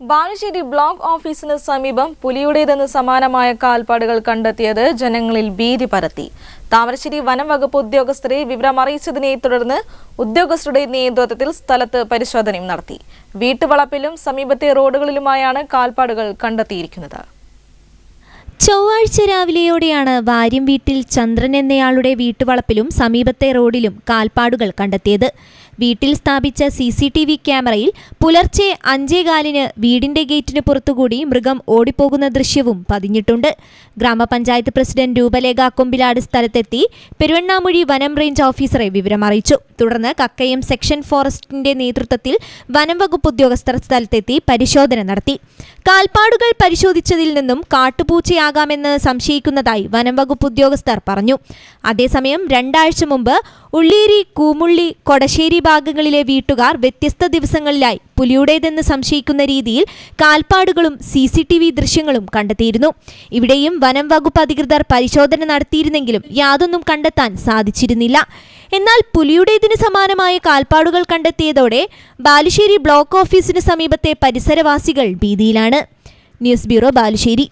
Balussery block ഓഫീസിന് സമീപം പുലിയുടേതെന്ന് സമാനമായ കാൽപ്പാടുകൾ കണ്ടെത്തിയത് ജനങ്ങളിൽ ഭീതി പരത്തി. താമരശ്ശേരി വനം വകുപ്പ് ഉദ്യോഗസ്ഥരെ വിവരമറിയിച്ചതിനെ തുടർന്ന് ഉദ്യോഗസ്ഥരുടെ നേതൃത്വത്തിൽ സ്ഥലത്ത് പരിശോധനയും നടത്തി. വീട്ടുവളപ്പിലും സമീപത്തെ റോഡുകളിലുമായാണ് കാൽപ്പാടുകൾ കണ്ടെത്തിയിരിക്കുന്നത്. ചൊവ്വാഴ്ച രാവിലെയോടെയാണ് വാര്യം വീട്ടിൽ ചന്ദ്രൻ എന്നയാളുടെ വീട്ടുവളപ്പിലും സമീപത്തെ റോഡിലും കാൽപ്പാടുകൾ കണ്ടെത്തിയത്. വീട്ടിൽ സ്ഥാപിച്ച CCTV ക്യാമറയിൽ പുലർച്ചെ 5:15 വീടിന്റെ ഗേറ്റിന് പുറത്തുകൂടി മൃഗം ഓടിപ്പോകുന്ന ദൃശ്യവും പതിഞ്ഞിട്ടുണ്ട്. ഗ്രാമപഞ്ചായത്ത് പ്രസിഡന്റ് രൂപലേഖ കൊമ്പിലാട് സ്ഥലത്തെത്തി പെരുവണ്ണാമുഴി വനം റേഞ്ച് ഓഫീസറെ വിവരമറിയിച്ചു. തുടർന്ന് കക്കയം സെക്ഷൻ ഫോറസ്റ്റിന്റെ നേതൃത്വത്തിൽ വനം വകുപ്പ് ഉദ്യോഗസ്ഥർ സ്ഥലത്തെത്തി പരിശോധന നടത്തി. കാൽപ്പാടുകൾ പരിശോധിച്ചതിൽ നിന്നും കാട്ടുപൂച്ചയാകാമെന്ന് സംശയിക്കുന്നതായി വനം വകുപ്പ് ഉദ്യോഗസ്ഥർ പറഞ്ഞു. അതേസമയം 2 ആഴ്ച മുമ്പ് ഉള്ളേരി, കൂമുള്ളി, കൊടശ്ശേരി ഭാഗങ്ങളിലെ വീട്ടുകാർ വ്യത്യസ്ത ദിവസങ്ങളിലായി പുലിയുടേതെന്ന് സംശയിക്കുന്ന രീതിയിൽ കാൽപ്പാടുകളും CCTV ദൃശ്യങ്ങളും കണ്ടെത്തിയിരുന്നു. ഇവിടെയും വനം വകുപ്പ് അധികൃതർ പരിശോധന നടത്തിയിരുന്നെങ്കിലും യാതൊന്നും കണ്ടെത്താൻ സാധിച്ചിരുന്നില്ല. എന്നാൽ പുലിയുടേതിന് സമാനമായ കാൽപ്പാടുകൾ കണ്ടെത്തിയതോടെ ബാലുശ്ശേരി ബ്ലോക്ക് ഓഫീസിന് സമീപത്തെ പരിസരവാസികൾ ഭീതിയിലാണ്. News bureau, Balussery.